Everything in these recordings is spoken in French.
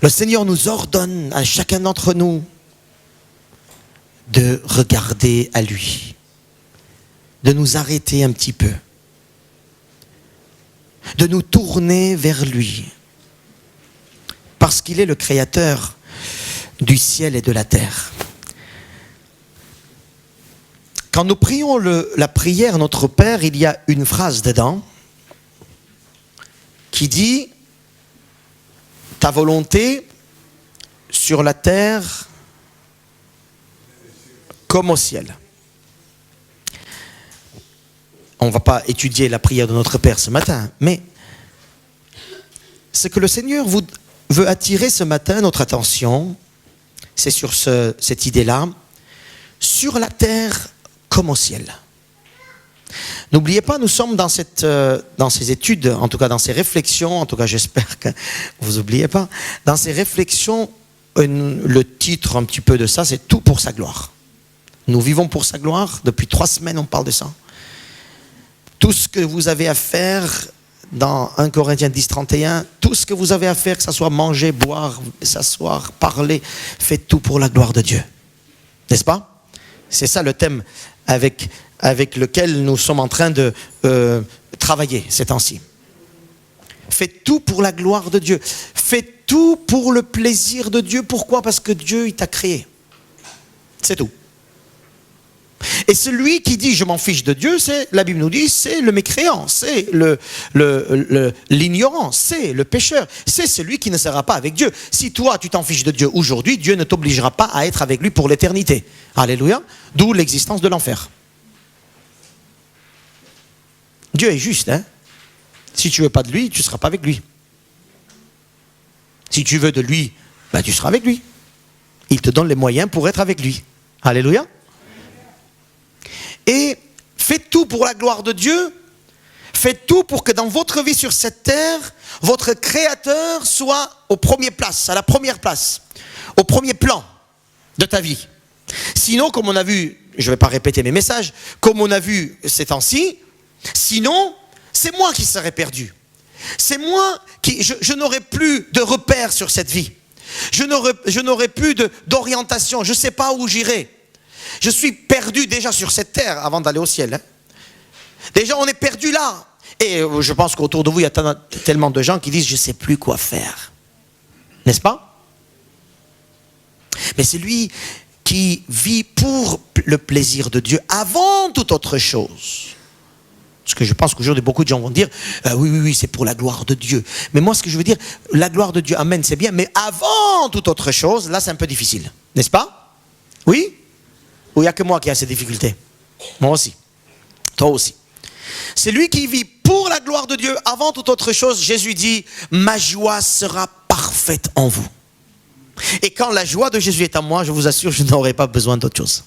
Le Seigneur nous ordonne à chacun d'entre nous de regarder à lui, de nous arrêter un petit peu, de nous tourner vers lui, parce qu'il est le créateur du ciel et de la terre. Quand nous prions la prière Notre Père, il y a une phrase dedans qui dit « Ta volonté sur la terre comme au ciel ». On ne va pas étudier la prière de Notre Père ce matin, mais ce que le Seigneur veut attirer ce matin notre attention, c'est sur cette idée-là, sur la terre comme au ciel. N'oubliez pas, nous sommes dans ces études, en tout cas dans ces réflexions, en tout cas j'espère que vous n'oubliez pas, dans ces réflexions, le titre un petit peu de ça, c'est « Tout pour sa gloire ». Nous vivons pour sa gloire, depuis 3 semaines on parle de ça. Tout ce que vous avez à faire, dans 1 Corinthiens 10, 31, tout ce que vous avez à faire, que ce soit manger, boire, s'asseoir, parler, faites tout pour la gloire de Dieu. N'est-ce pas? C'est ça le thème avec lequel nous sommes en train de travailler ces temps-ci. Faites tout pour la gloire de Dieu. Faites tout pour le plaisir de Dieu. Pourquoi? Parce que Dieu, il t'a créé. C'est tout. Et celui qui dit « je m'en fiche de Dieu », la Bible nous dit, c'est le mécréant, c'est l'ignorant, c'est le pécheur, c'est celui qui ne sera pas avec Dieu. Si toi, tu t'en fiches de Dieu aujourd'hui, Dieu ne t'obligera pas à être avec lui pour l'éternité. Alléluia. D'où l'existence de l'enfer. Dieu est juste, hein. Si tu ne veux pas de lui, tu ne seras pas avec lui. Si tu veux de lui, ben, tu seras avec lui. Il te donne les moyens pour être avec lui. Alléluia. Et faites tout pour la gloire de Dieu. Faites tout pour que dans votre vie sur cette terre, votre Créateur soit aux premières places, à la première place, au premier plan de ta vie. Sinon, comme on a vu, je ne vais pas répéter mes messages, comme on a vu ces temps-ci, sinon, c'est moi qui serais perdu. C'est moi qui, je n'aurai plus de repères sur cette vie. Je n'aurai plus d'orientation, je ne sais pas où j'irai. Je suis perdu déjà sur cette terre avant d'aller au ciel. Hein. Déjà, on est perdu là. Et je pense qu'autour de vous, il y a tellement de gens qui disent « je ne sais plus quoi faire ». N'est-ce pas? Mais c'est lui qui vit pour le plaisir de Dieu avant toute autre chose. Parce que je pense qu'aujourd'hui, beaucoup de gens vont dire « oui, c'est pour la gloire de Dieu ». Mais moi, ce que je veux dire, la gloire de Dieu, amen, c'est bien. Mais avant toute autre chose, là, c'est un peu difficile. N'est-ce pas? Oui? Ou il n'y a que moi qui ai ces difficultés? Moi aussi. Toi aussi. C'est lui qui vit pour la gloire de Dieu avant toute autre chose. Jésus dit, ma joie sera parfaite en vous. Et quand la joie de Jésus est en moi, je vous assure, je n'aurai pas besoin d'autre chose.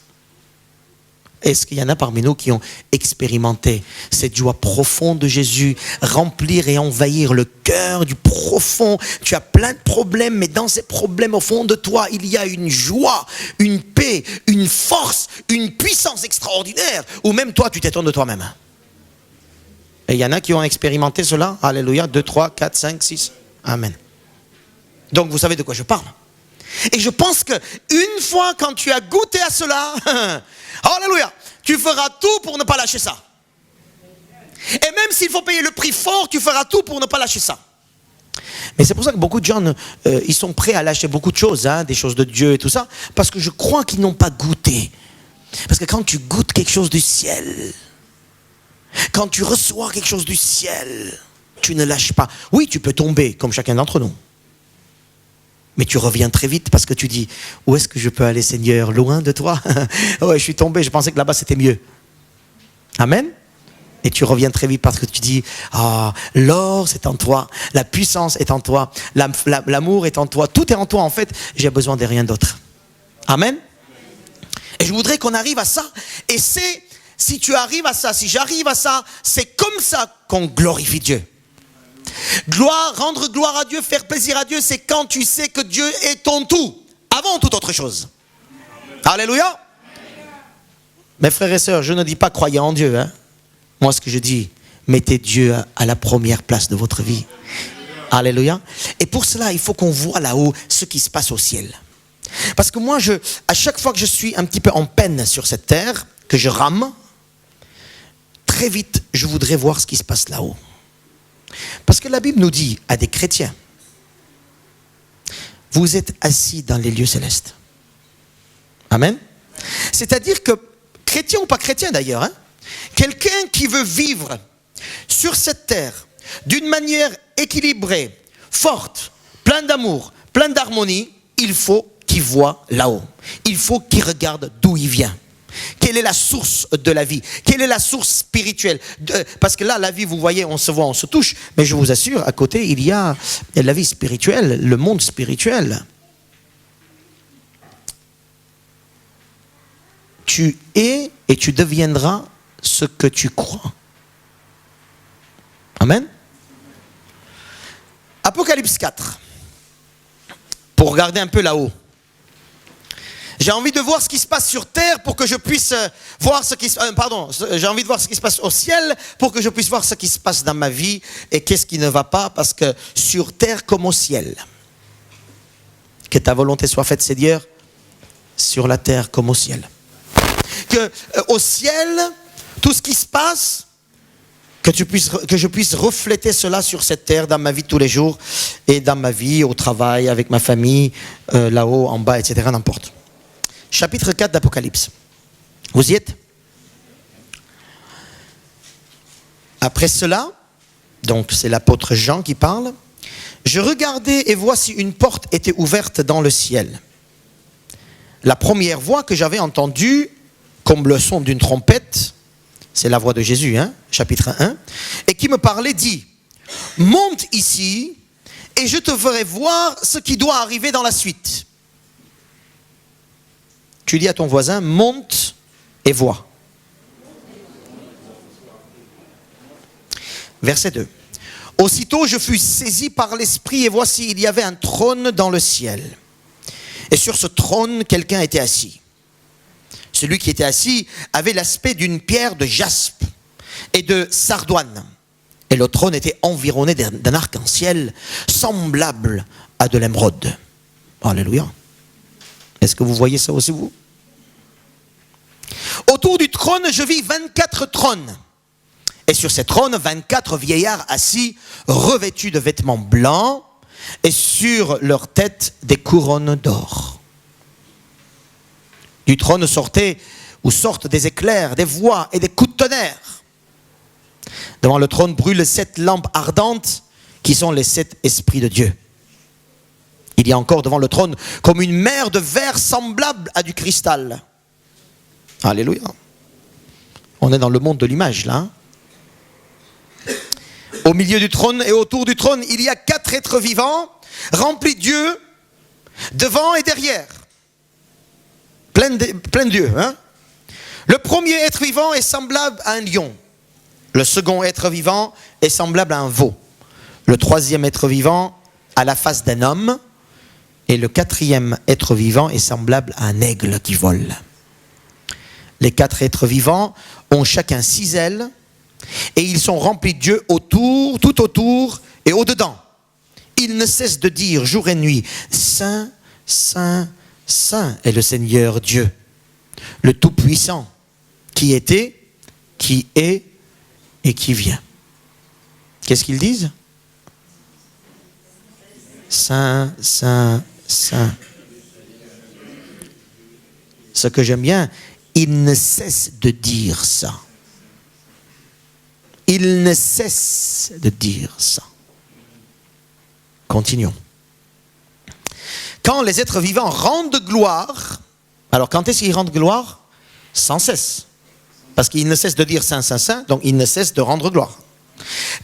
Est-ce qu'il y en a parmi nous qui ont expérimenté cette joie profonde de Jésus, remplir et envahir le cœur du profond? Tu as plein de problèmes, mais dans ces problèmes au fond de toi, il y a une joie, une paix, une force, une puissance extraordinaire, où même toi, tu t'étonnes de toi-même. Et il y en a qui ont expérimenté cela. Alléluia, 2, 3, 4, 5, 6. Amen. Donc vous savez de quoi je parle. Et je pense qu'une fois quand tu as goûté à cela, alléluia, tu feras tout pour ne pas lâcher ça. Et même s'il faut payer le prix fort, tu feras tout pour ne pas lâcher ça. Mais c'est pour ça que beaucoup de gens, ils sont prêts à lâcher beaucoup de choses, hein, des choses de Dieu et tout ça, parce que je crois qu'ils n'ont pas goûté. Parce que quand tu goûtes quelque chose du ciel, quand tu reçois quelque chose du ciel, tu ne lâches pas. Oui, tu peux tomber, comme chacun d'entre nous. Mais tu reviens très vite parce que tu dis, où est-ce que je peux aller, Seigneur? Loin de toi? Ouais, je suis tombé, je pensais que là-bas c'était mieux. Amen. Et tu reviens très vite parce que tu dis, ah, l'or c'est en toi, la puissance est en toi, l'amour est en toi, tout est en toi en fait, j'ai besoin de rien d'autre. Amen. Et je voudrais qu'on arrive à ça. Et c'est, si tu arrives à ça, si j'arrive à ça, c'est comme ça qu'on glorifie Dieu. Rendre gloire à Dieu, faire plaisir à Dieu, c'est quand tu sais que Dieu est ton tout, avant toute autre chose. Alléluia. Mes frères et sœurs, je ne dis pas croyez en Dieu. Hein. Moi, ce que je dis, mettez Dieu à la première place de votre vie. Alléluia. Et pour cela, il faut qu'on voit là-haut ce qui se passe au ciel. Parce que moi, à chaque fois que je suis un petit peu en peine sur cette terre, que je rame, très vite, je voudrais voir ce qui se passe là-haut. Parce que la Bible nous dit à des chrétiens, vous êtes assis dans les lieux célestes. Amen. C'est-à-dire que, chrétien ou pas chrétien d'ailleurs, quelqu'un qui veut vivre sur cette terre d'une manière équilibrée, forte, pleine d'amour, pleine d'harmonie, il faut qu'il voit là-haut. Il faut qu'il regarde d'où il vient. Quelle est la source de la vie? Quelle est la source spirituelle? Parce que là, la vie, vous voyez, on se voit, on se touche. Mais je vous assure, à côté, il y a la vie spirituelle, le monde spirituel. Tu es et tu deviendras ce que tu crois. Amen. Apocalypse 4. Pour regarder un peu là-haut. J'ai envie de voir ce qui se passe sur terre pour que je puisse voir ce qui se j'ai envie de voir ce qui se passe au ciel pour que je puisse voir ce qui se passe dans ma vie et qu'est-ce qui ne va pas, parce que sur terre comme au ciel. Que ta volonté soit faite, Seigneur, sur la terre comme au ciel. Que au ciel, tout ce qui se passe, que je puisse refléter cela sur cette terre dans ma vie de tous les jours et dans ma vie, au travail, avec ma famille, là-haut, en bas, etc., n'importe. Chapitre 4 d'Apocalypse. Vous y êtes? Après cela, donc c'est l'apôtre Jean qui parle, je regardais et voici une porte était ouverte dans le ciel. La première voix que j'avais entendue, comme le son d'une trompette, c'est la voix de Jésus, chapitre 1, et qui me parlait dit, monte ici et je te ferai voir ce qui doit arriver dans la suite. Tu dis à ton voisin, monte et vois. Verset 2. Aussitôt je fus saisi par l'Esprit et voici il y avait un trône dans le ciel. Et sur ce trône quelqu'un était assis. Celui qui était assis avait l'aspect d'une pierre de jaspe et de sardoine. Et le trône était environné d'un arc-en-ciel semblable à de l'émeraude. Alléluia. Est-ce que vous voyez ça aussi, vous? Autour du trône, je vis 24 trônes. Et sur ces trônes, 24 vieillards assis, revêtus de vêtements blancs, et sur leurs têtes des couronnes d'or. Du trône sortent des éclairs, des voix et des coups de tonnerre. Devant le trône brûlent 7 lampes ardentes, qui sont les 7 esprits de Dieu. Il y a encore devant le trône comme une mer de verre semblable à du cristal. Alléluia. On est dans le monde de l'image là. Au milieu du trône et autour du trône, il y a 4 êtres vivants remplis de Dieu, devant et derrière. Plein de Dieu. Le premier être vivant est semblable à un lion. Le second être vivant est semblable à un veau. Le troisième être vivant a la face d'un homme. Et le 4e être vivant est semblable à un aigle qui vole. Les 4 êtres vivants ont chacun 6 ailes et ils sont remplis de Dieu autour, tout autour et au-dedans. Ils ne cessent de dire jour et nuit, Saint, Saint, Saint est le Seigneur Dieu, le Tout-Puissant, qui était, qui est et qui vient. Qu'est-ce qu'ils disent? Saint, Saint, Saint. Ce que j'aime bien, il ne cesse de dire ça. Il ne cesse de dire ça. Continuons. Quand les êtres vivants rendent gloire, alors quand est-ce qu'ils rendent gloire? Sans cesse. Parce qu'ils ne cessent de dire Saint, Saint, Saint, donc ils ne cessent de rendre gloire.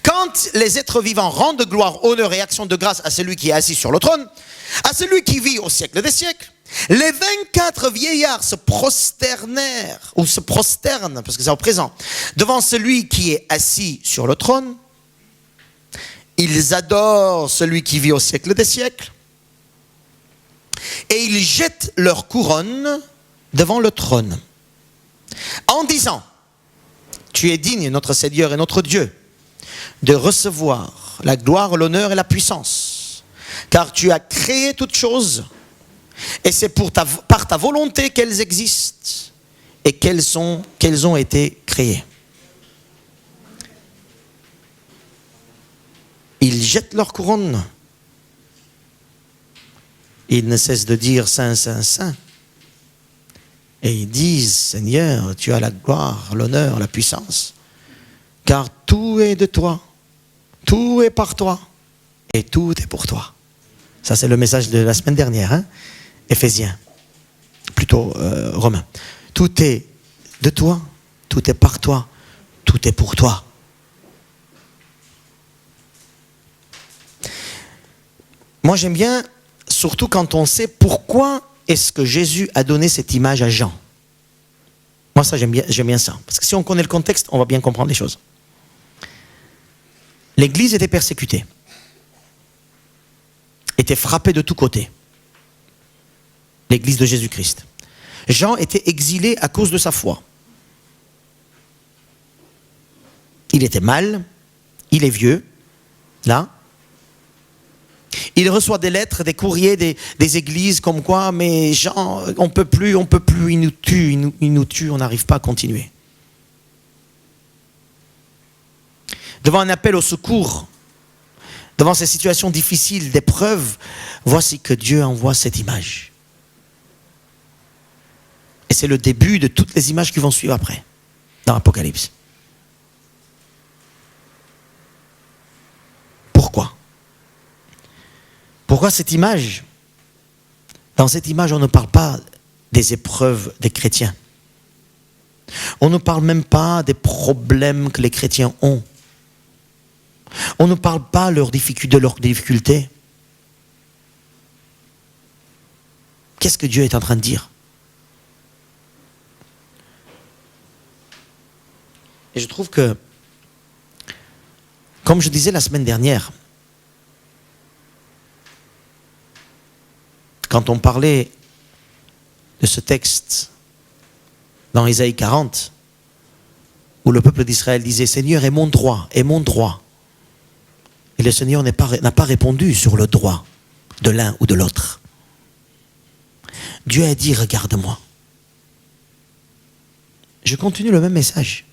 Quand les êtres vivants rendent gloire, honneur et action de grâce à celui qui est assis sur le trône, à celui qui vit au siècle des siècles, les 24 vieillards se prosternèrent, ou se prosternent, parce que c'est au présent, devant celui qui est assis sur le trône. Ils adorent celui qui vit au siècle des siècles. Et ils jettent leur couronne devant le trône, en disant, tu es digne, notre Seigneur et notre Dieu, de recevoir la gloire, l'honneur et la puissance. Car tu as créé toutes choses, et c'est par ta volonté qu'elles existent, et qu'elles ont été créées. Ils jettent leur couronne. Ils ne cessent de dire Saint, Saint, Saint. Et ils disent, Seigneur, tu as la gloire, l'honneur, la puissance. Car tout est de toi, tout est par toi, et tout est pour toi. Ça, c'est le message de la semaine dernière, hein? Éphésiens, plutôt Romains. Tout est de toi, tout est par toi, tout est pour toi. Moi, j'aime bien, surtout quand on sait pourquoi est-ce que Jésus a donné cette image à Jean. Moi, ça, j'aime bien ça. Parce que si on connaît le contexte, on va bien comprendre les choses. L'Église était persécutée, était frappée de tous côtés. L'Église de Jésus-Christ. Jean était exilé à cause de sa foi. Il était mal, il est vieux, là. Il reçoit des lettres, des courriers des églises comme quoi, mais Jean, on peut plus, il nous tue, on n'arrive pas à continuer. Devant un appel au secours, devant ces situations difficiles, d'épreuves, voici que Dieu envoie cette image. Et c'est le début de toutes les images qui vont suivre après, dans l'Apocalypse. Pourquoi ? Pourquoi cette image ? Dans cette image, on ne parle pas des épreuves des chrétiens. On ne parle même pas des problèmes que les chrétiens ont. On ne parle pas de leurs difficultés. Qu'est-ce que Dieu est en train de dire ? Et je trouve que, comme je disais la semaine dernière, quand on parlait de ce texte dans Isaïe 40, où le peuple d'Israël disait « Seigneur, est mon droit, est mon droit ». Et le Seigneur n'a pas répondu sur le droit de l'un ou de l'autre. Dieu a dit « Regarde-moi ». Je continue le même message.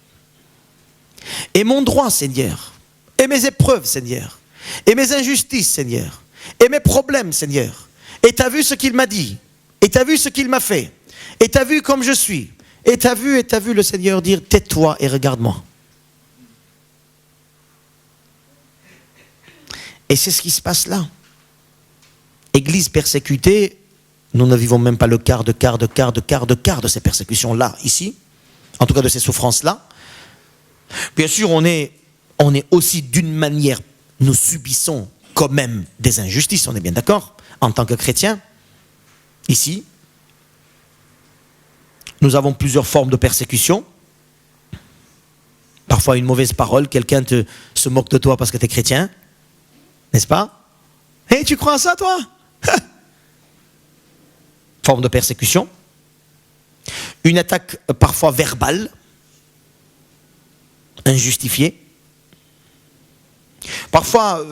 Et mon droit, Seigneur, et mes épreuves, Seigneur, et mes injustices, Seigneur, et mes problèmes, Seigneur. Et tu as vu ce qu'il m'a dit, et tu as vu ce qu'il m'a fait, et tu as vu comme je suis, et tu as vu le Seigneur dire « Tais-toi et regarde-moi ». Et c'est ce qui se passe là. Église persécutée, nous ne vivons même pas le quart de ces persécutions-là, ici, en tout cas de ces souffrances-là. Bien sûr, on est aussi d'une manière, nous subissons quand même des injustices, on est bien d'accord, en tant que chrétiens, ici. Nous avons plusieurs formes de persécution. Parfois une mauvaise parole, quelqu'un se moque de toi parce que tu es chrétien, n'est-ce pas? Hé, tu crois à ça, toi? Forme de persécution. Une attaque parfois verbale, injustifiée. Parfois,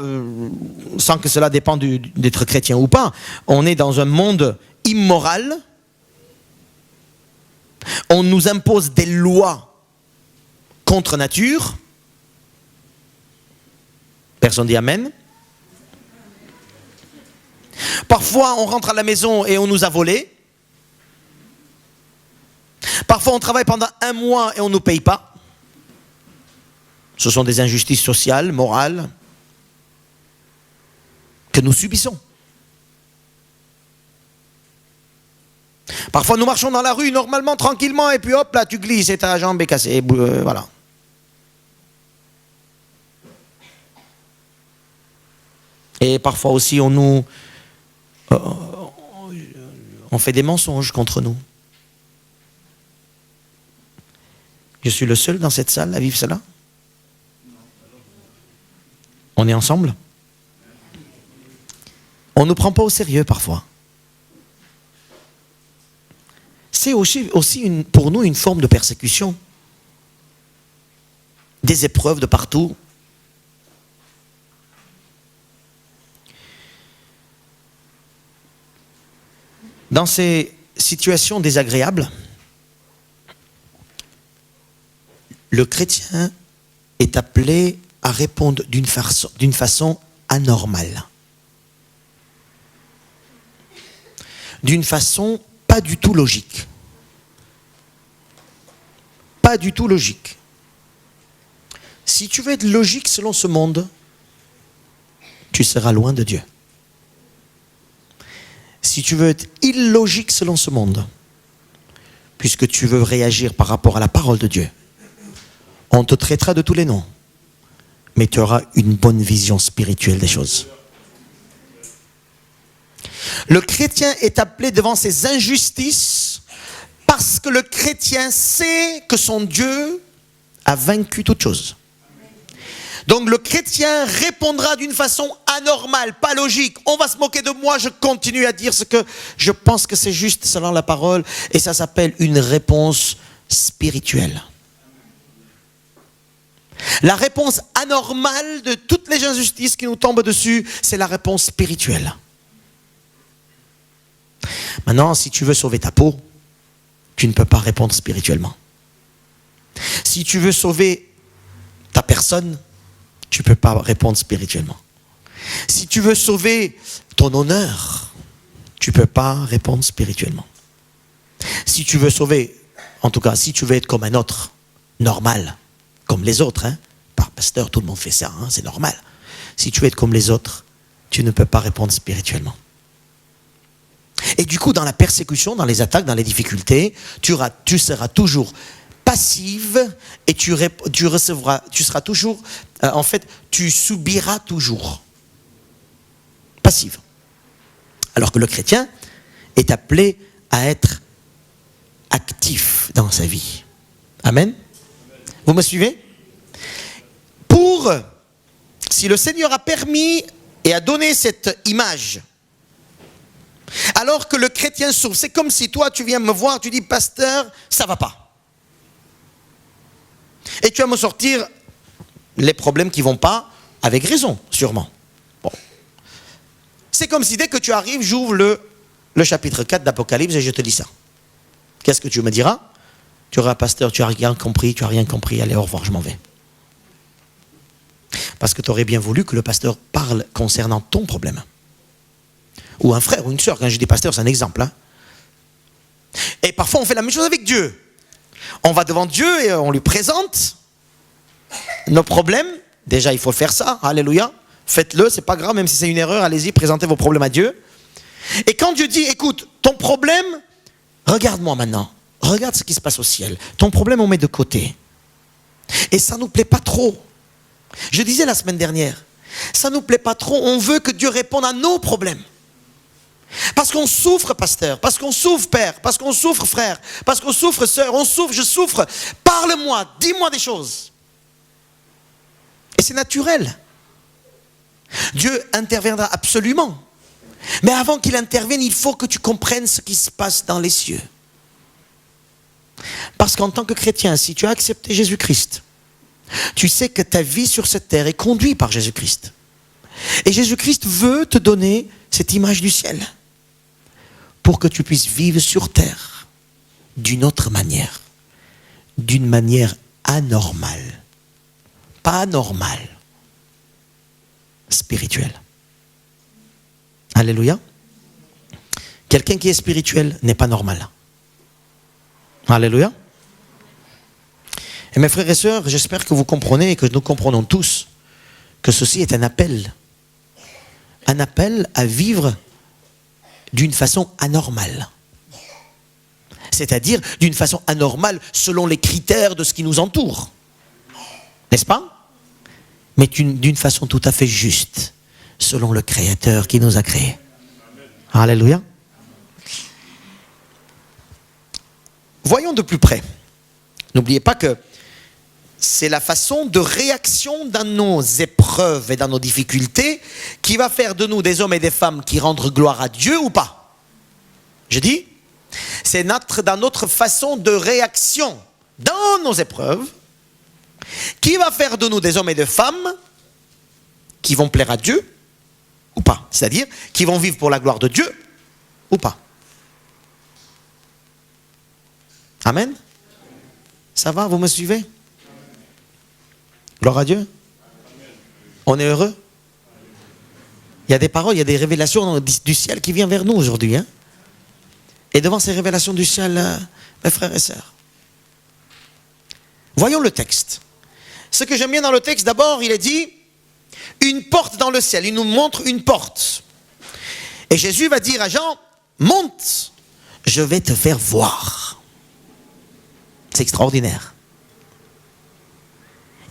sans que cela dépende d'être chrétien ou pas, on est dans un monde immoral. On nous impose des lois contre nature. Personne dit amen. Parfois, on rentre à la maison et on nous a volé. Parfois, on travaille pendant 1 mois et on ne nous paye pas. Ce sont des injustices sociales, morales, que nous subissons. Parfois, nous marchons dans la rue normalement, tranquillement, et puis hop, là, tu glisses et ta jambe est cassée. Voilà. Et parfois aussi, on fait des mensonges contre nous. Je suis le seul dans cette salle à vivre cela? On est ensemble? On ne nous prend pas au sérieux parfois. C'est aussi pour nous une forme de persécution. Des épreuves de partout. Dans ces situations désagréables, le chrétien est appelé à répondre d'une façon anormale. D'une façon pas du tout logique. Pas du tout logique. Si tu veux être logique selon ce monde, tu seras loin de Dieu. Si tu veux être illogique selon ce monde, puisque tu veux réagir par rapport à la parole de Dieu, on te traitera de tous les noms, mais tu auras une bonne vision spirituelle des choses. Le chrétien est appelé devant ses injustices parce que le chrétien sait que son Dieu a vaincu toute chose. Donc le chrétien répondra d'une façon anormale, pas logique. On va se moquer de moi, je continue à dire ce que je pense que c'est juste selon la parole. Et ça s'appelle une réponse spirituelle. La réponse anormale de toutes les injustices qui nous tombent dessus, c'est la réponse spirituelle. Maintenant, si tu veux sauver ta peau, tu ne peux pas répondre spirituellement. Si tu veux sauver ta personne, tu ne peux pas répondre spirituellement. Si tu veux sauver ton honneur, tu ne peux pas répondre spirituellement. Si tu veux sauver, en tout cas, si tu veux être comme un autre, normal, comme les autres, par pasteur, tout le monde fait ça, c'est normal. Si tu veux être comme les autres, tu ne peux pas répondre spirituellement. Et du coup, dans la persécution, dans les attaques, dans les difficultés, tu seras toujours passive et tu seras toujours, tu subiras toujours. Passive. Alors que le chrétien est appelé à être actif dans sa vie. Amen. Vous me suivez? Si le Seigneur a permis et a donné cette image, alors que le chrétien souffre, c'est comme si toi tu viens me voir, tu dis pasteur, ça va pas. Et tu vas me sortir les problèmes qui vont pas, avec raison, sûrement. Bon. C'est comme si dès que tu arrives, j'ouvre le chapitre 4 d'Apocalypse et je te dis ça. Qu'est-ce que tu me diras? Tu auras pasteur, tu n'as rien compris, allez, au revoir, je m'en vais. Parce que tu aurais bien voulu que le pasteur parle concernant ton problème. Ou un frère ou une sœur, quand je dis pasteur, c'est un exemple. Et parfois on fait la même chose avec Dieu. On va devant Dieu et on lui présente nos problèmes. Déjà il faut faire ça, alléluia. Faites-le, c'est pas grave, même si c'est une erreur, allez-y, présentez vos problèmes à Dieu. Et quand Dieu dit, écoute, ton problème, regarde-moi maintenant. Regarde ce qui se passe au ciel. Ton problème, on met de côté. Et ça ne nous plaît pas trop. Je disais la semaine dernière, ça ne nous plaît pas trop. On veut que Dieu réponde à nos problèmes. Parce qu'on souffre, pasteur. Parce qu'on souffre, père. Parce qu'on souffre, frère. Parce qu'on souffre, sœur. On souffre, je souffre. Parle-moi, dis-moi des choses. Et c'est naturel. Dieu interviendra absolument. Mais avant qu'il intervienne, il faut que tu comprennes ce qui se passe dans les cieux. Parce qu'en tant que chrétien, si tu as accepté Jésus-Christ, tu sais que ta vie sur cette terre est conduite par Jésus-Christ. Et Jésus-Christ veut te donner cette image du ciel pour que tu puisses vivre sur terre d'une autre manière, d'une manière anormale, pas normale, spirituelle. Alléluia. Quelqu'un qui est spirituel n'est pas normal. Alléluia. Et mes frères et sœurs, j'espère que vous comprenez et que nous comprenons tous que ceci est un appel à vivre d'une façon anormale. C'est-à-dire d'une façon anormale selon les critères de ce qui nous entoure. N'est-ce pas? Mais d'une façon tout à fait juste, selon le Créateur qui nous a créés. Alléluia. Voyons de plus près. N'oubliez pas que c'est la façon de réaction dans nos épreuves et dans nos difficultés qui va faire de nous des hommes et des femmes qui rendent gloire à Dieu ou pas. Je dis, c'est dans notre façon de réaction dans nos épreuves qui va faire de nous des hommes et des femmes qui vont plaire à Dieu ou pas. C'est-à-dire qui vont vivre pour la gloire de Dieu ou pas. Amen. Ça va, vous me suivez? Gloire à Dieu. On est heureux. Il y a des paroles, il y a des révélations du ciel qui viennent vers nous aujourd'hui. Hein? Et devant ces révélations du ciel, mes frères et sœurs, voyons le texte. Ce que j'aime bien dans le texte, d'abord, il est dit, une porte dans le ciel. Il nous montre une porte. Et Jésus va dire à Jean, monte, je vais te faire voir. C'est extraordinaire.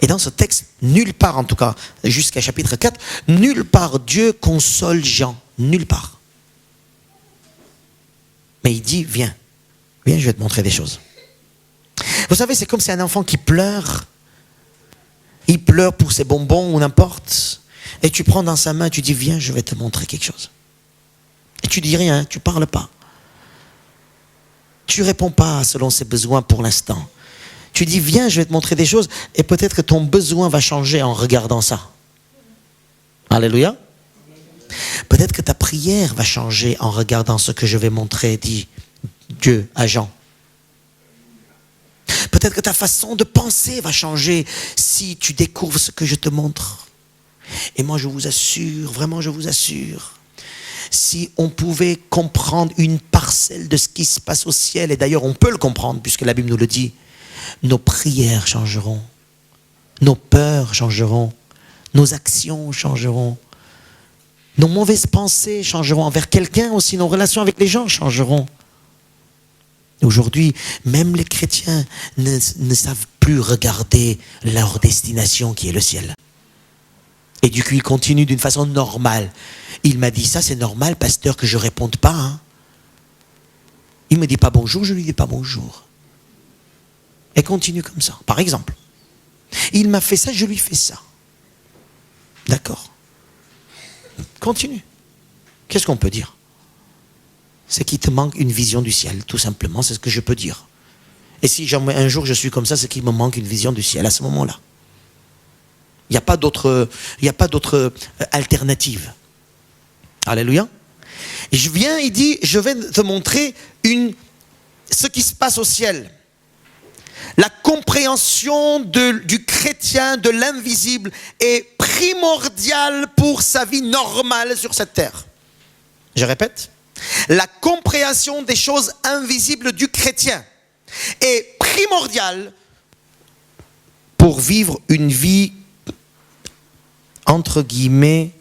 Et dans ce texte, nulle part, en tout cas, jusqu'à chapitre 4, nulle part Dieu console Jean. Nulle part. Mais il dit, viens, je vais te montrer des choses. Vous savez, c'est comme si un enfant qui pleure, il pleure pour ses bonbons ou n'importe, et tu prends dans sa main, tu dis, viens, je vais te montrer quelque chose. Et tu dis rien, tu parles pas. Tu réponds pas selon ses besoins pour l'instant. Tu dis, viens, je vais te montrer des choses, et peut-être que ton besoin va changer en regardant ça. Alléluia. Peut-être que ta prière va changer en regardant ce que je vais montrer, dit Dieu à Jean. Peut-être que ta façon de penser va changer si tu découvres ce que je te montre. Et moi, je vous assure, vraiment, je vous assure, si on pouvait comprendre une parcelle de ce qui se passe au ciel, et d'ailleurs on peut le comprendre puisque la Bible nous le dit, nos prières changeront, nos peurs changeront, nos actions changeront, nos mauvaises pensées changeront envers quelqu'un aussi, nos relations avec les gens changeront. Aujourd'hui, même les chrétiens ne savent plus regarder leur destination qui est le ciel. Et du coup, ils continuent d'une façon normale. Il m'a dit, ça c'est normal, pasteur, que je ne réponde pas. Hein. Il ne me dit pas bonjour, je ne lui dis pas bonjour. Et continue comme ça, par exemple. Il m'a fait ça, je lui fais ça. D'accord. Continue. Qu'est-ce qu'on peut dire? C'est qu'il te manque une vision du ciel, tout simplement, c'est ce que je peux dire. Et si un jour je suis comme ça, c'est qu'il me manque une vision du ciel à ce moment-là. Il n'y a pas d'autre alternative. Alléluia. Et il dit, je vais te montrer ce qui se passe au ciel. La compréhension du chrétien de l'invisible est primordiale pour sa vie normale sur cette terre. Je répète, la compréhension des choses invisibles du chrétien est primordiale pour vivre une vie, entre guillemets,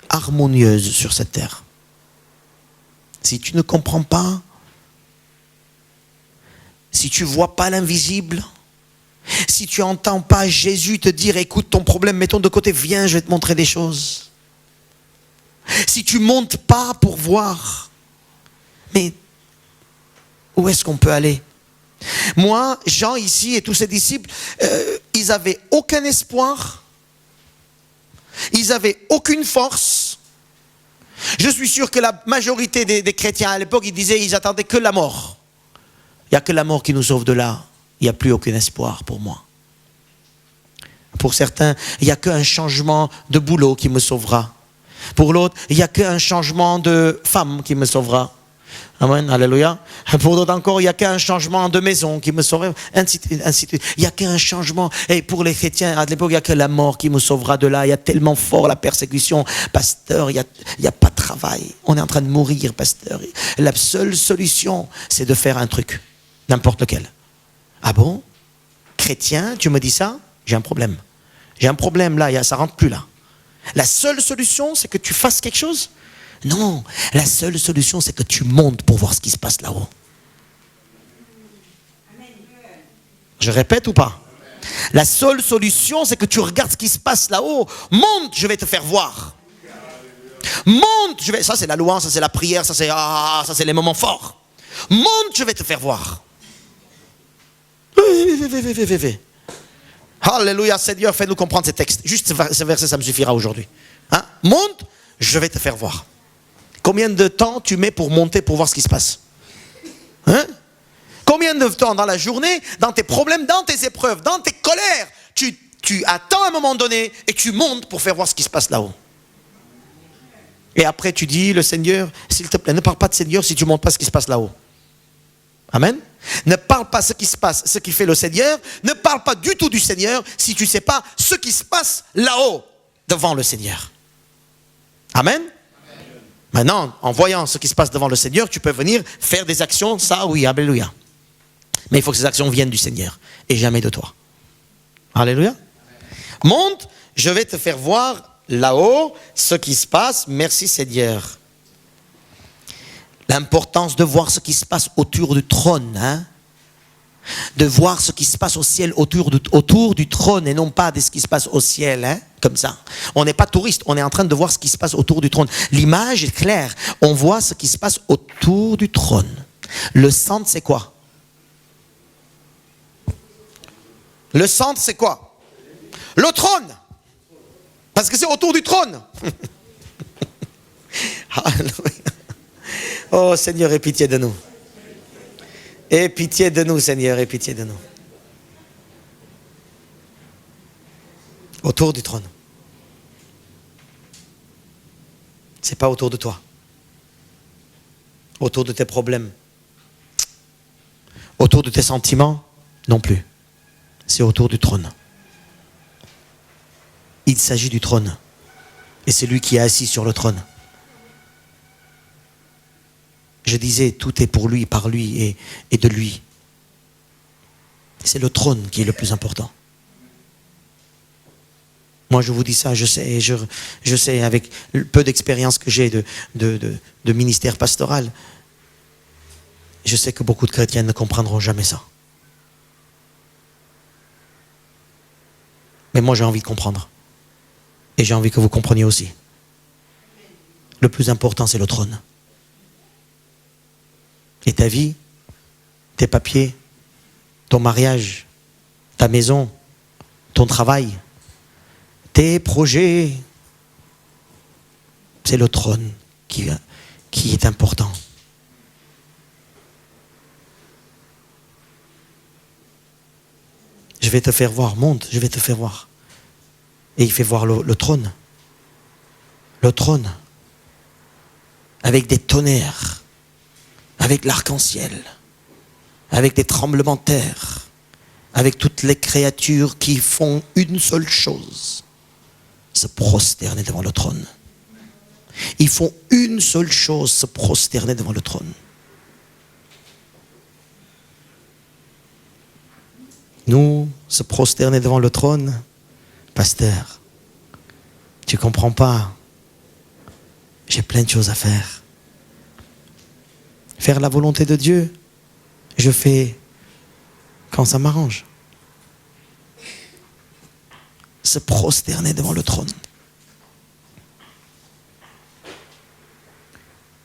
harmonieuse sur cette terre. Si tu ne comprends pas, si tu ne vois pas l'invisible, si tu n'entends pas Jésus te dire, écoute ton problème, mettons de côté, viens, je vais te montrer des choses. Si tu ne montes pas pour voir, mais où est-ce qu'on peut aller? Moi, Jean ici et tous ses disciples, ils n'avaient aucun espoir, ils n'avaient aucune force. Je suis sûr que la majorité des chrétiens à l'époque, ils attendaient que la mort. Il n'y a que la mort qui nous sauve de là. Il n'y a plus aucun espoir pour moi. Pour certains, il n'y a qu'un changement de boulot qui me sauvera. Pour l'autre, il n'y a qu'un changement de femme qui me sauvera. Amen, alléluia. Pour d'autres encore, il n'y a qu'un changement de maison qui me sauvera, ainsi de suite. Il n'y a qu'un changement. Et pour les chrétiens, à l'époque, il n'y a que la mort qui me sauvera de là. Il y a tellement fort la persécution. Pasteur, il n'y a pas de travail. On est en train de mourir, pasteur. La seule solution, c'est de faire un truc. N'importe lequel. Ah bon? Chrétien, tu me dis ça? J'ai un problème. J'ai un problème là, ça ne rentre plus là. La seule solution, c'est que tu fasses quelque chose? Non, la seule solution, c'est que tu montes pour voir ce qui se passe là-haut. Je répète ou pas? La seule solution, c'est que tu regardes ce qui se passe là-haut. Monte, je vais te faire voir. Monte, ça c'est la louange, ça c'est la prière, ça c'est les moments forts. Monte, je vais te faire voir. Alléluia, Seigneur, fais-nous comprendre ces textes. Juste ce verset, ça me suffira aujourd'hui. Hein? Monte, je vais te faire voir. Combien de temps tu mets pour monter, pour voir ce qui se passe? Hein? Combien de temps dans la journée, dans tes problèmes, dans tes épreuves, dans tes colères, tu attends un moment donné et tu montes pour faire voir ce qui se passe là-haut? Et après tu dis, le Seigneur, s'il te plaît, ne parle pas de Seigneur si tu ne montres pas ce qui se passe là-haut. Amen. Ne parle pas ce qui se passe, ce qui fait le Seigneur. Ne parle pas du tout du Seigneur si tu ne sais pas ce qui se passe là-haut, devant le Seigneur. Amen. Maintenant, en voyant ce qui se passe devant le Seigneur, tu peux venir faire des actions, ça oui, alléluia. Mais il faut que ces actions viennent du Seigneur et jamais de toi. Alléluia. Monte, je vais te faire voir là-haut ce qui se passe. Merci Seigneur. L'importance de voir ce qui se passe autour du trône, hein? De voir ce qui se passe au ciel autour du trône et non pas de ce qui se passe au ciel, hein? Comme ça. On n'est pas touriste, on est en train de voir ce qui se passe autour du trône. L'image est claire, on voit ce qui se passe autour du trône. Le centre, c'est quoi? Le centre, c'est quoi? Le trône. Parce que c'est autour du trône. Oh Seigneur, aie pitié de nous. Aie pitié de nous, Seigneur, aie pitié de nous. Autour du trône. C'est pas autour de toi. Autour de tes problèmes. Autour de tes sentiments, non plus. C'est autour du trône. Il s'agit du trône. Et c'est lui qui est assis sur le trône. Je disais, tout est pour lui, par lui et de lui. C'est le trône qui est le plus important. Moi, je vous dis ça, je sais avec peu d'expérience que j'ai de ministère pastoral, je sais que beaucoup de chrétiens ne comprendront jamais ça. Mais moi, j'ai envie de comprendre. Et j'ai envie que vous compreniez aussi. Le plus important, c'est le trône. Et ta vie, tes papiers, ton mariage, ta maison, ton travail, tes projets, c'est le trône qui est important. Je vais te faire voir, monte, je vais te faire voir. Et il fait voir le trône. Le trône. Avec des tonnerres. Avec l'arc-en-ciel. Avec des tremblements de terre. Avec toutes les créatures qui font une seule chose. Se prosterner devant le trône. Ils font une seule chose, se prosterner devant le trône. Nous, se prosterner devant le trône, pasteur, tu comprends pas. J'ai plein de choses à faire. Faire la volonté de Dieu, je fais quand ça m'arrange. Se prosterner devant le trône.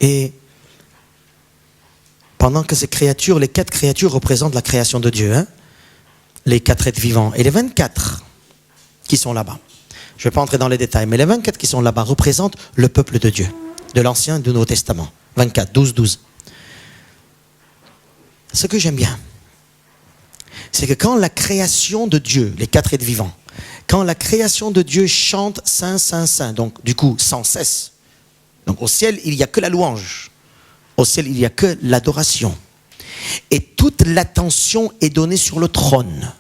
Et pendant que ces créatures, les 4 créatures représentent la création de Dieu, hein, les 4 êtres vivants et les 24 qui sont là-bas. Je ne vais pas entrer dans les détails, mais les 24 qui sont là-bas représentent le peuple de Dieu, de l'Ancien et du Nouveau Testament. 24, 12, 12. Ce que j'aime bien, c'est que quand la création de Dieu, les 4 êtres vivants, quand la création de Dieu chante Saint, Saint, Saint, donc du coup sans cesse, donc au ciel il n'y a que la louange, au ciel il n'y a que l'adoration, et toute l'attention est donnée sur le trône.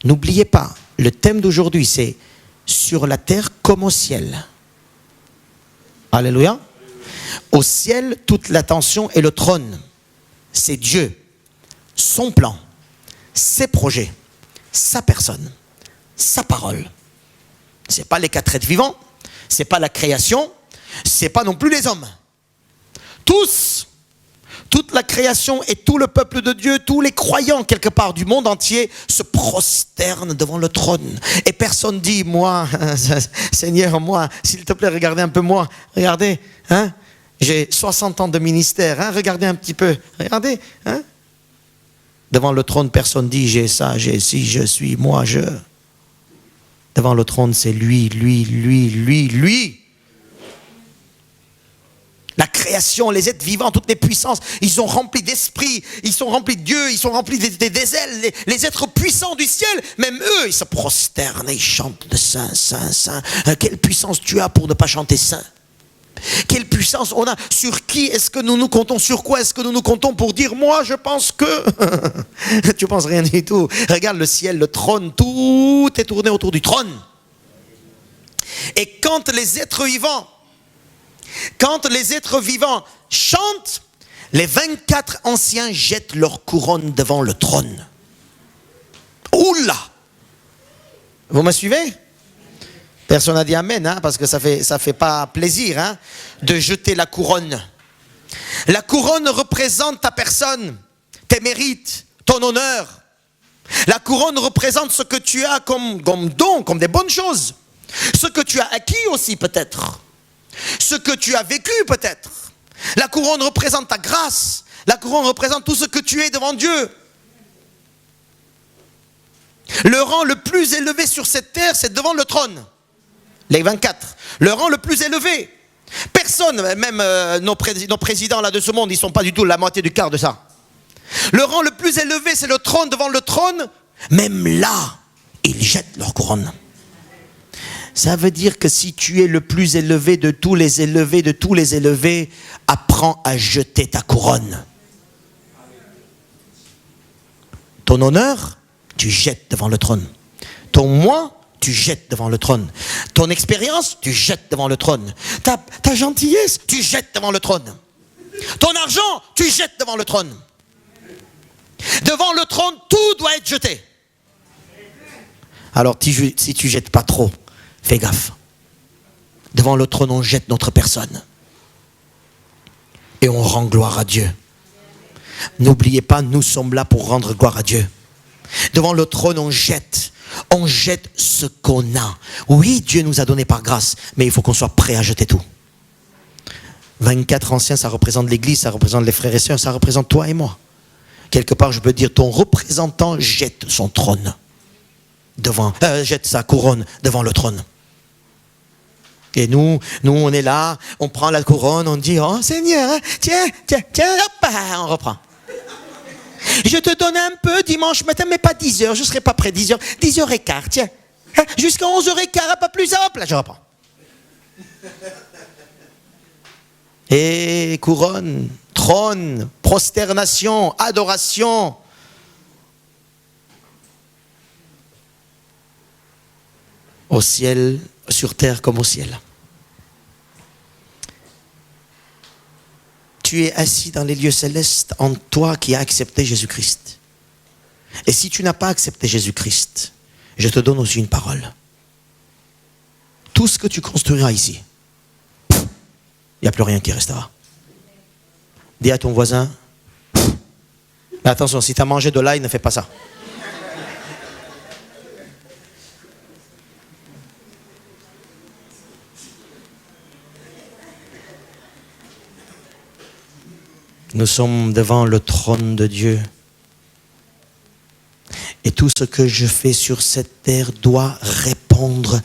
N'oubliez pas, le thème d'aujourd'hui c'est sur la terre comme au ciel. Alléluia. Au ciel, toute l'attention est le trône. C'est Dieu, son plan, ses projets, sa personne, sa parole. Ce n'est pas les 4 êtres vivants, ce n'est pas la création, ce n'est pas non plus les hommes. Tous, toute la création et tout le peuple de Dieu, tous les croyants quelque part du monde entier se prosternent devant le trône. Et personne dit, moi, Seigneur, moi, s'il te plaît, regardez un peu moi, regardez, hein, j'ai 60 ans de ministère, hein, regardez un petit peu, regardez, hein. Devant le trône, personne dit, j'ai ça, j'ai ci, je suis, moi, je. Devant le trône, c'est lui, lui, lui, lui, lui. La création, les êtres vivants, toutes les puissances, ils sont remplis d'esprit, ils sont remplis de Dieu, ils sont remplis des ailes, les êtres puissants du ciel, même eux, ils se prosternent et ils chantent de Saint, Saint, Saint. Quelle puissance tu as pour ne pas chanter Saint? Quelle puissance on a. Sur qui est-ce que nous nous comptons? Sur quoi est-ce que nous nous comptons pour dire, moi je pense que... Tu penses rien du tout. Regarde le ciel, le trône, tout est tourné autour du trône. Et quand les êtres vivants chantent, les 24 anciens jettent leur couronne devant le trône. Oula! Vous me suivez? Personne n'a dit amen, hein, parce que ça fait pas plaisir, hein, de jeter la couronne. La couronne représente ta personne, tes mérites, ton honneur. La couronne représente ce que tu as comme don, comme des bonnes choses. Ce que tu as acquis aussi peut-être. Ce que tu as vécu peut-être. La couronne représente ta grâce. La couronne représente tout ce que tu es devant Dieu. Le rang le plus élevé sur cette terre, c'est devant le trône. Les 24. Le rang le plus élevé. Personne, même nos présidents là de ce monde, ils ne sont pas du tout la moitié du quart de ça. Le rang le plus élevé, c'est le trône. Devant le trône, même là, ils jettent leur couronne. Ça veut dire que si tu es le plus élevé de tous les élevés, apprends à jeter ta couronne. Ton honneur, tu jettes devant le trône. Ton moi, tu jettes devant le trône. Ton expérience, tu jettes devant le trône. Ta gentillesse, tu jettes devant le trône. Ton argent, tu jettes devant le trône. Devant le trône, tout doit être jeté. Alors si tu jettes pas trop, fais gaffe. Devant le trône, on jette notre personne. Et on rend gloire à Dieu. N'oubliez pas, nous sommes là pour rendre gloire à Dieu. Devant le trône, on jette ce qu'on a. Oui, Dieu nous a donné par grâce, mais il faut qu'on soit prêt à jeter tout. 24 anciens, ça représente l'église, ça représente les frères et sœurs, ça représente toi et moi. Quelque part, je peux dire, ton représentant jette son trône jette sa couronne devant le trône. Et nous, on est là, on prend la couronne, on dit, oh Seigneur, tiens, hop, on reprend. Je te donne un peu dimanche matin, mais pas 10 heures, je ne serai pas prêt 10 heures, 10 heures et quart, tiens. Jusqu'à 11 heures et quart, pas plus, hop, là je reprends. Et couronne, trône, prosternation, adoration. Au ciel, sur terre comme au ciel. Tu es assis dans les lieux célestes en toi qui as accepté Jésus-Christ. Et si tu n'as pas accepté Jésus-Christ, je te donne aussi une parole. Tout ce que tu construiras ici, il n'y a plus rien qui restera. Dis à ton voisin, mais attention, si tu as mangé de l'ail, ne fais pas ça. Nous sommes devant le trône de Dieu. Et tout ce que je fais sur cette terre doit répondre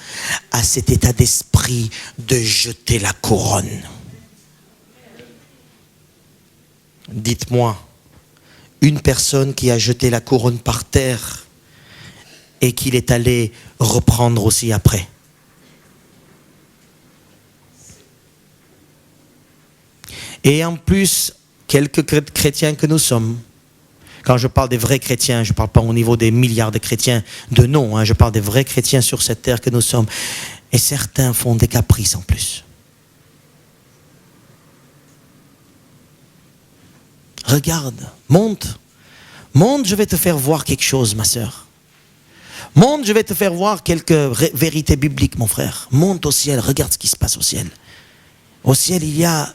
à cet état d'esprit de jeter la couronne. Dites-moi, une personne qui a jeté la couronne par terre et qu'il est allé reprendre aussi après. Et en plus, quelques chrétiens que nous sommes, quand je parle des vrais chrétiens, je ne parle pas au niveau des milliards de chrétiens de nom, je parle des vrais chrétiens sur cette terre que nous sommes. Et certains font des caprices en plus. Regarde, monte, je vais te faire voir quelque chose, ma sœur. Monte, je vais te faire voir quelques vérités bibliques, mon frère. Monte au ciel, regarde ce qui se passe au ciel. Au ciel, il y a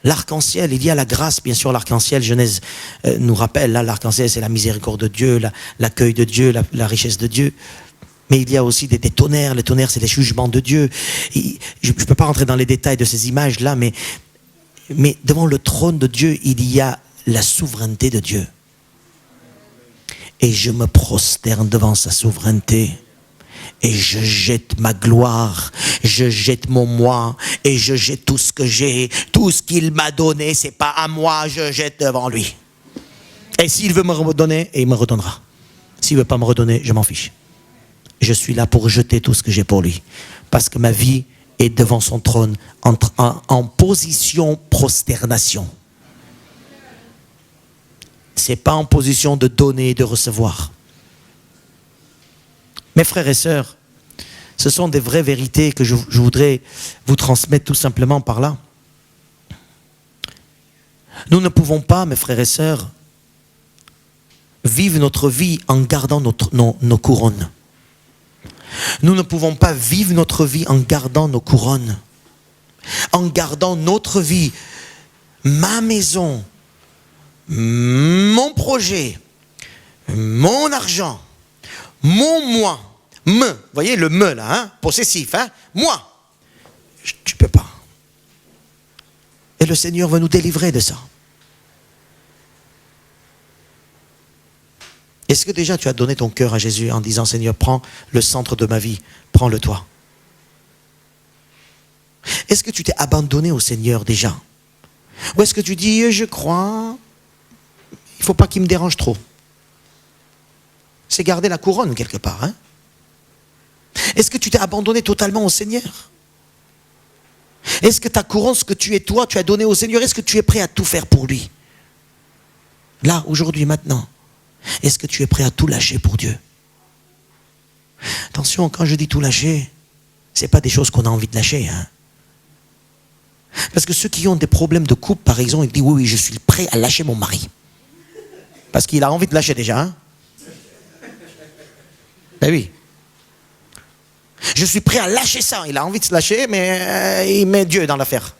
l'arc-en-ciel, il y a la grâce, bien sûr, l'arc-en-ciel, Genèse nous rappelle, là, l'arc-en-ciel, c'est la miséricorde de Dieu, l'accueil de Dieu, la richesse de Dieu. Mais il y a aussi des tonnerres, les tonnerres, c'est les jugements de Dieu. Je ne peux pas rentrer dans les détails de ces images-là, mais devant le trône de Dieu, il y a la souveraineté de Dieu. Et je me prosterne devant sa souveraineté. Et je jette ma gloire, je jette mon moi, et je jette tout ce que j'ai, tout ce qu'il m'a donné, c'est pas à moi, je jette devant lui. Et s'il veut me redonner, il me redonnera. S'il veut pas me redonner, je m'en fiche. Je suis là pour jeter tout ce que j'ai pour lui. Parce que ma vie est et devant son trône en position prosternation. C'est pas en position de donner et de recevoir. Mes frères et sœurs, ce sont des vraies vérités que je voudrais vous transmettre tout simplement par là. Nous ne pouvons pas, mes frères et sœurs, vivre notre vie en gardant nos couronnes. Nous ne pouvons pas vivre notre vie en gardant nos couronnes. En gardant notre vie, ma maison, mon projet, mon argent, mon moi, vous voyez le me là, hein, possessif, hein, moi. Tu peux pas. Et le Seigneur veut nous délivrer de ça. Est-ce que déjà tu as donné ton cœur à Jésus en disant Seigneur, prends le centre de ma vie, prends-le toi. Est-ce que tu t'es abandonné au Seigneur déjà? Ou est-ce que tu dis je crois, il ne faut pas qu'il me dérange trop? C'est garder la couronne quelque part, hein? Est-ce que tu t'es abandonné totalement au Seigneur? Est-ce que ta couronne, ce que tu es toi, tu as donné au Seigneur, est-ce que tu es prêt à tout faire pour lui? Là, aujourd'hui, maintenant. Est-ce que tu es prêt à tout lâcher pour Dieu? Attention, quand je dis tout lâcher, ce n'est pas des choses qu'on a envie de lâcher, hein? Parce que ceux qui ont des problèmes de couple, par exemple, ils disent oui, je suis prêt à lâcher mon mari. Parce qu'il a envie de lâcher déjà, hein? Ben oui. Je suis prêt à lâcher ça. Il a envie de se lâcher, mais il met Dieu dans l'affaire.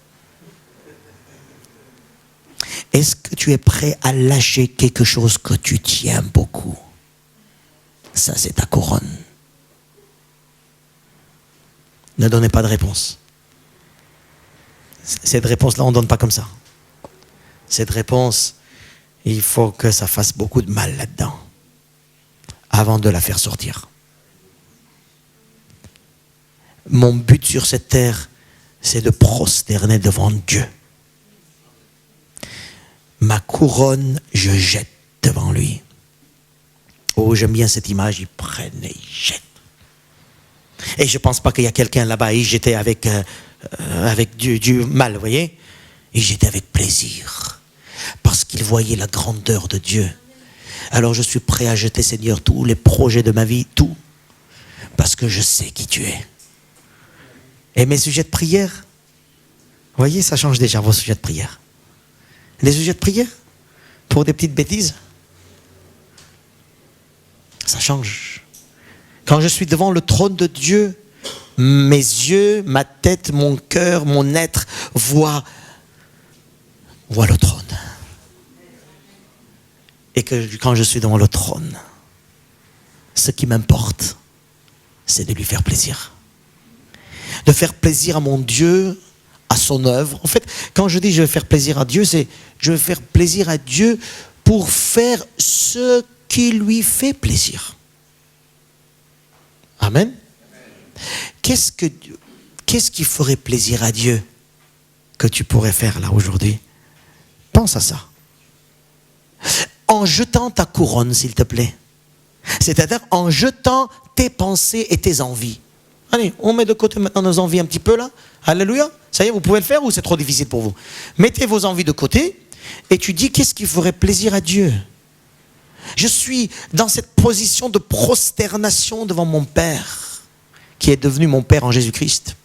Est-ce que tu es prêt à lâcher quelque chose que tu tiens beaucoup? Ça, c'est ta couronne. Ne donnez pas de réponse. Cette réponse-là, on ne donne pas comme ça. Cette réponse, il faut que ça fasse beaucoup de mal là-dedans avant de la faire sortir. Mon but sur cette terre, c'est de prosterner devant Dieu. Ma couronne, je jette devant lui. Oh, j'aime bien cette image, ils prennent et ils jettent. Et je ne pense pas qu'il y a quelqu'un là-bas, il jetait avec du mal, vous voyez? Il jetait avec plaisir. Parce qu'il voyait la grandeur de Dieu. Alors je suis prêt à jeter, Seigneur, tous les projets de ma vie, tout. Parce que je sais qui tu es. Et mes sujets de prière, vous voyez, ça change déjà vos sujets de prière. Les sujets de prière, pour des petites bêtises, ça change. Quand je suis devant le trône de Dieu, mes yeux, ma tête, mon cœur, mon être voient le trône. Et que quand je suis devant le trône, ce qui m'importe, c'est de lui faire plaisir. De faire plaisir à mon Dieu, à son œuvre. En fait, quand je dis je vais faire plaisir à Dieu, c'est je vais faire plaisir à Dieu pour faire ce qui lui fait plaisir. Amen. Qu'est-ce qui ferait plaisir à Dieu que tu pourrais faire là aujourd'hui? Pense à ça. En jetant ta couronne, s'il te plaît. C'est-à-dire en jetant tes pensées et tes envies. Allez, on met de côté maintenant nos envies un petit peu là. Alléluia. Ça y est, vous pouvez le faire ou c'est trop difficile pour vous? Mettez vos envies de côté et tu dis qu'est-ce qui ferait plaisir à Dieu? Je suis dans cette position de prosternation devant mon Père, qui est devenu mon Père en Jésus-Christ.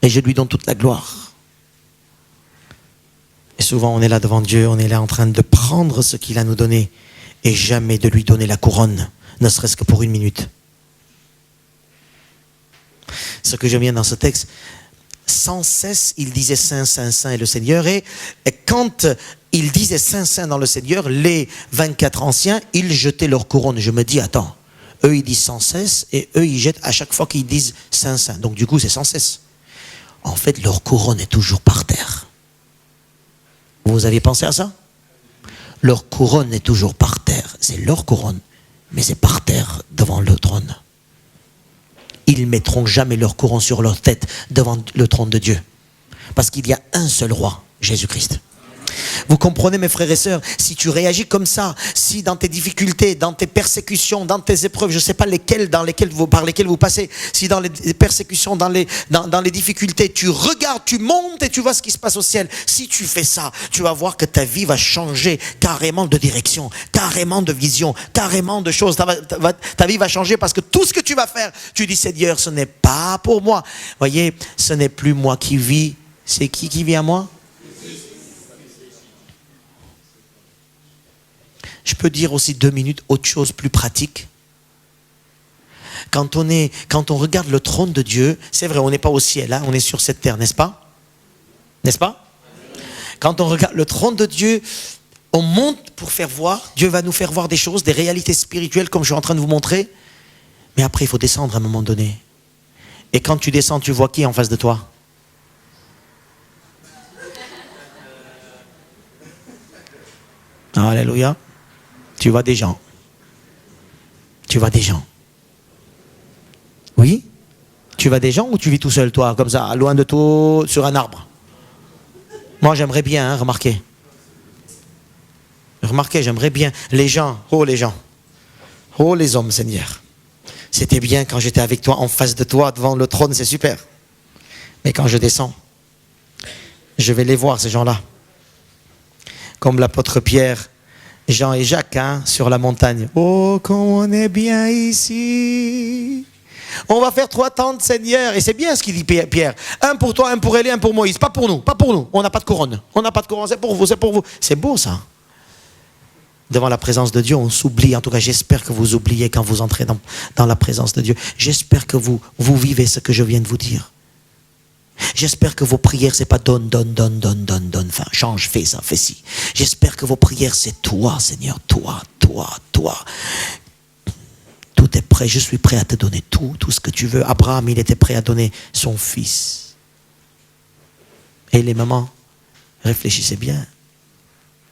Et je lui donne toute la gloire. Et souvent on est là devant Dieu, on est là en train de prendre ce qu'il a nous donné et jamais de lui donner la couronne, ne serait-ce que pour une minute. Ce que j'aime bien dans ce texte, sans cesse, il disait Saint, Saint, Saint est le Seigneur. Et quand il disait Saint, Saint dans le Seigneur, les 24 anciens, ils jetaient leur couronne. Je me dis, attends, eux ils disent sans cesse et eux ils jettent à chaque fois qu'ils disent Saint, Saint. Donc du coup c'est sans cesse. En fait, leur couronne est toujours par terre. Vous avez pensé à ça? Leur couronne est toujours par terre. C'est leur couronne, mais c'est par terre devant le trône. Ils ne mettront jamais leur couronne sur leur tête devant le trône de Dieu. Parce qu'il y a un seul roi, Jésus-Christ. Vous comprenez, mes frères et sœurs, si tu réagis comme ça, si dans tes difficultés, dans tes persécutions, dans tes épreuves, je ne sais pas par lesquelles vous passez, si dans les persécutions, dans les difficultés, tu regardes, tu montes et tu vois ce qui se passe au ciel. Si tu fais ça, tu vas voir que ta vie va changer carrément de direction, carrément de vision, carrément de choses. Ta vie va changer parce que tout ce que tu vas faire, tu dis, Seigneur, ce n'est pas pour moi. Voyez, ce n'est plus moi qui vis, c'est qui vit à moi? Je peux dire aussi 2 minutes autre chose plus pratique. Quand on regarde le trône de Dieu, c'est vrai, on n'est pas au ciel, hein, on est sur cette terre, n'est-ce pas? N'est-ce pas? Quand on regarde le trône de Dieu, on monte pour faire voir, Dieu va nous faire voir des choses, des réalités spirituelles comme je suis en train de vous montrer. Mais après, il faut descendre à un moment donné. Et quand tu descends, tu vois qui en face de toi? Alléluia. Tu vois des gens. Tu vois des gens. Oui? Tu vois des gens ou tu vis tout seul, toi, comme ça, loin de tout, sur un arbre? Moi, j'aimerais bien, hein, remarquez. Remarquez, j'aimerais bien. Les gens, oh les gens. Oh les hommes, Seigneur. C'était bien quand j'étais avec toi, en face de toi, devant le trône, c'est super. Mais quand je descends, je vais les voir, ces gens-là. Comme l'apôtre Pierre, Jean et Jacques, hein, sur la montagne. Oh, comme on est bien ici. On va faire 3 tentes, Seigneur. Et c'est bien ce qu'il dit Pierre. Un pour toi, un pour Élie, un pour Moïse. Pas pour nous, pas pour nous. On n'a pas de couronne. On n'a pas de couronne, c'est pour vous, c'est pour vous. C'est beau ça. Devant la présence de Dieu, on s'oublie. En tout cas, j'espère que vous oubliez quand vous entrez dans la présence de Dieu. J'espère que vous vivez ce que je viens de vous dire. J'espère que vos prières, c'est pas donne, enfin, change, fais ça, fais ci. J'espère que vos prières, c'est toi, Seigneur, toi. Tout est prêt, je suis prêt à te donner tout ce que tu veux. Abraham, il était prêt à donner son fils. Et les mamans, réfléchissez bien.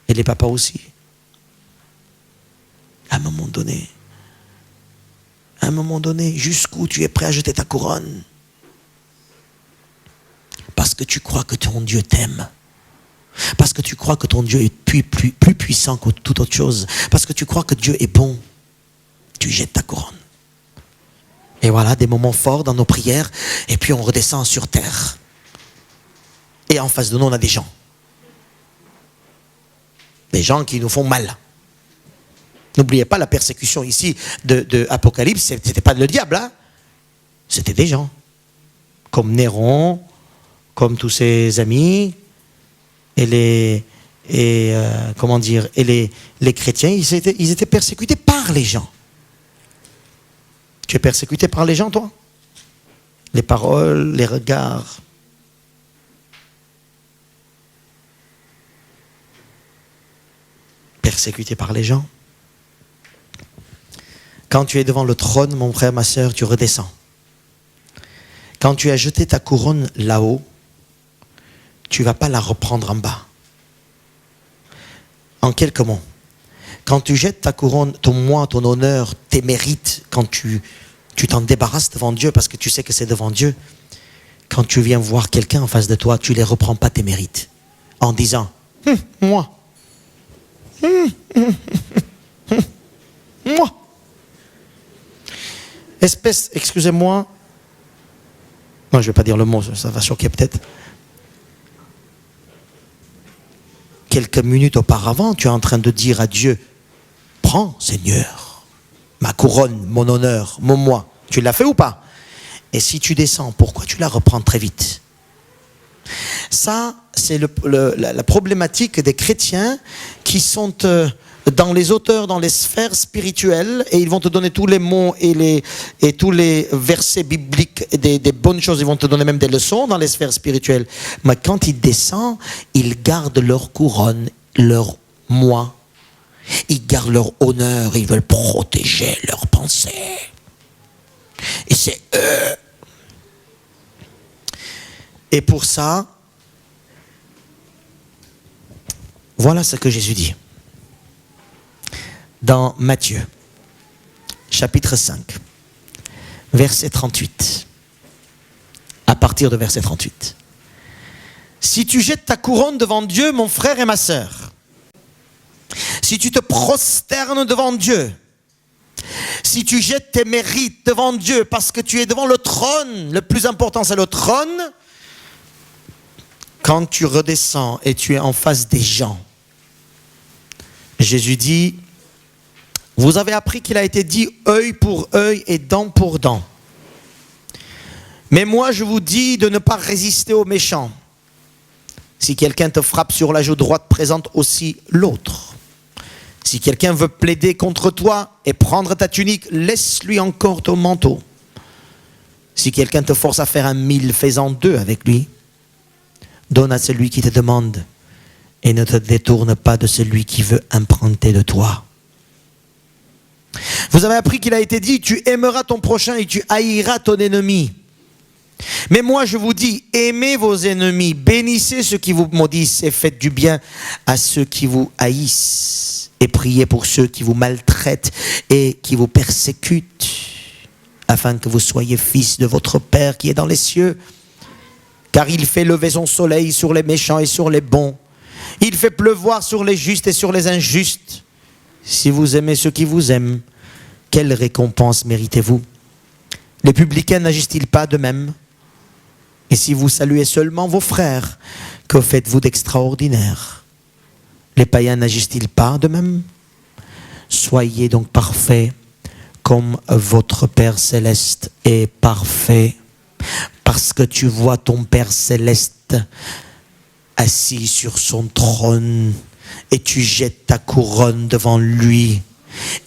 Et les papas aussi. À un moment donné, jusqu'où tu es prêt à jeter ta couronne? Parce que tu crois que ton Dieu t'aime. Parce que tu crois que ton Dieu est plus puissant que toute autre chose. Parce que tu crois que Dieu est bon. Tu jettes ta couronne. Et voilà, des moments forts dans nos prières. Et puis on redescend sur terre. Et en face de nous, on a des gens. Des gens qui nous font mal. N'oubliez pas la persécution ici de Apocalypse. C'était pas le diable, hein. C'était des gens. Comme Néron, comme tous ses amis, et les chrétiens, ils étaient persécutés par les gens. Tu es persécuté par les gens, toi? Les paroles, les regards. Persécuté par les gens. Quand tu es devant le trône, mon frère, ma sœur, tu redescends. Quand tu as jeté ta couronne là-haut, tu ne vas pas la reprendre en bas. En quelques mots, quand tu jettes ta couronne, ton honneur, tes mérites, quand tu t'en débarrasses devant Dieu parce que tu sais que c'est devant Dieu, quand tu viens voir quelqu'un en face de toi, tu ne les reprends pas tes mérites en disant moi. Moi. Espèce, excusez-moi, non, je ne vais pas dire le mot, ça va choquer peut-être. Quelques minutes auparavant, tu es en train de dire à Dieu, prends, Seigneur, ma couronne, mon honneur, mon moi. Tu l'as fait ou pas? Et si tu descends, pourquoi tu la reprends très vite? Ça, c'est la problématique des chrétiens qui sont dans les hauteurs, dans les sphères spirituelles, et ils vont te donner tous les mots et tous les versets bibliques, des bonnes choses, ils vont te donner même des leçons dans les sphères spirituelles. Mais quand ils descendent, ils gardent leur couronne, leur moi. Ils gardent leur honneur, ils veulent protéger leurs pensées. Et c'est eux. Et pour ça, voilà ce que Jésus dit. Dans Matthieu, chapitre 5, verset 38. À partir de verset 38. Si tu jettes ta couronne devant Dieu, mon frère et ma sœur, si tu te prosternes devant Dieu, si tu jettes tes mérites devant Dieu parce que tu es devant le trône, le plus important c'est le trône, quand tu redescends et tu es en face des gens, Jésus dit, vous avez appris qu'il a été dit œil pour œil et dent pour dent. Mais moi je vous dis de ne pas résister aux méchants. Si quelqu'un te frappe sur la joue droite, présente aussi l'autre. Si quelqu'un veut plaider contre toi et prendre ta tunique, laisse-lui encore ton manteau. Si quelqu'un te force à faire 1000, fais-en 2 avec lui. Donne à celui qui te demande et ne te détourne pas de celui qui veut emprunter de toi. Vous avez appris qu'il a été dit, tu aimeras ton prochain et tu haïras ton ennemi. Mais moi je vous dis, aimez vos ennemis, bénissez ceux qui vous maudissent et faites du bien à ceux qui vous haïssent. Et priez pour ceux qui vous maltraitent et qui vous persécutent, afin que vous soyez fils de votre Père qui est dans les cieux. Car il fait lever son soleil sur les méchants et sur les bons. Il fait pleuvoir sur les justes et sur les injustes. Si vous aimez ceux qui vous aiment, quelle récompense méritez-vous? Les publicains n'agissent-ils pas de même? Et si vous saluez seulement vos frères, que faites-vous d'extraordinaire? Les païens n'agissent-ils pas de même? Soyez donc parfaits comme votre Père céleste est parfait. Parce que tu vois ton Père céleste assis sur son trône et tu jettes ta couronne devant lui.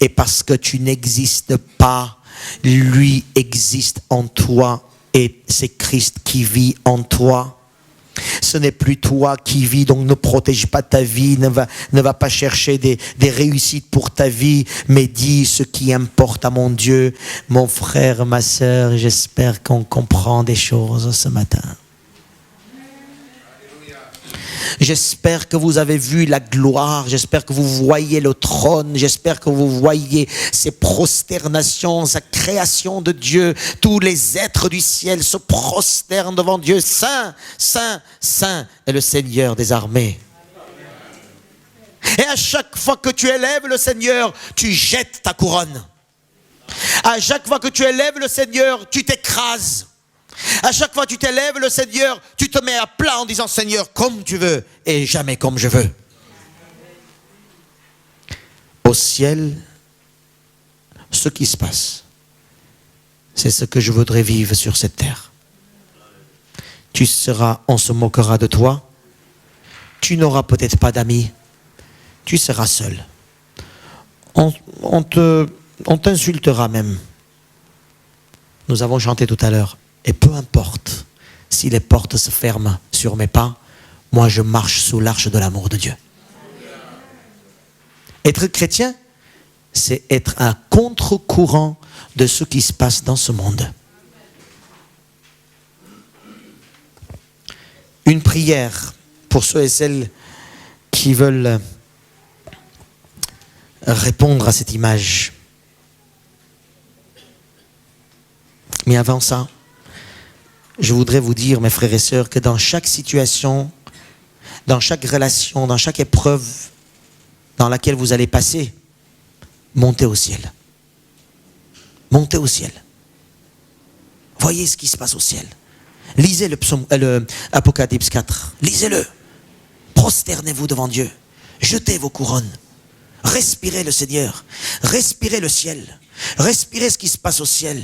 Et parce que tu n'existes pas, lui existe en toi et c'est Christ qui vit en toi. Ce n'est plus toi qui vis, donc ne protège pas ta vie, ne va pas chercher des réussites pour ta vie, mais dis ce qui importe à mon Dieu. Mon frère, ma sœur, j'espère qu'on comprend des choses ce matin. J'espère que vous avez vu la gloire, j'espère que vous voyez le trône, j'espère que vous voyez ces prosternations, sa création de Dieu. Tous les êtres du ciel se prosternent devant Dieu. Saint, Saint, Saint est le Seigneur des armées. Et à chaque fois que tu élèves le Seigneur, tu jettes ta couronne. À chaque fois que tu élèves le Seigneur, tu t'écrases. À chaque fois que tu t'élèves le Seigneur, tu te mets à plat en disant Seigneur, comme tu veux et jamais comme je veux. Au ciel, ce qui se passe, c'est ce que je voudrais vivre sur cette terre. Tu seras, on se moquera de toi, tu n'auras peut-être pas d'amis, tu seras seul. On t'insultera même. Nous avons chanté tout à l'heure. Et peu importe si les portes se ferment sur mes pas, moi je marche sous l'arche de l'amour de Dieu. Être chrétien, c'est être un contre-courant de ce qui se passe dans ce monde. Une prière pour ceux et celles qui veulent répondre à cette image. Mais avant ça, je voudrais vous dire, mes frères et sœurs, que dans chaque situation, dans chaque relation, dans chaque épreuve dans laquelle vous allez passer, montez au ciel. Montez au ciel. Voyez ce qui se passe au ciel. Lisez le Apocalypse 4. Lisez-le. Prosternez-vous devant Dieu. Jetez vos couronnes. Respirez le Seigneur. Respirez le ciel. Respirez ce qui se passe au ciel.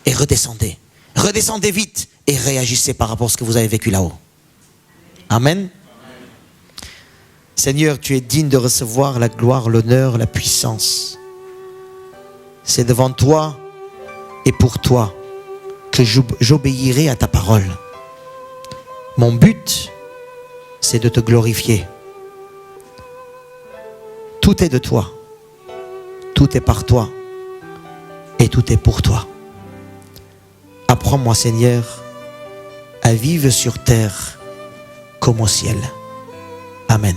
Et redescendez. Redescendez vite et réagissez par rapport à ce que vous avez vécu là-haut. Amen. Seigneur, tu es digne de recevoir la gloire, l'honneur, la puissance. C'est devant toi et pour toi que j'obéirai à ta parole. Mon but, c'est de te glorifier. Tout est de toi. Tout est par toi. Et tout est pour toi. Apprends-moi, Seigneur, à vivre sur terre comme au ciel. Amen.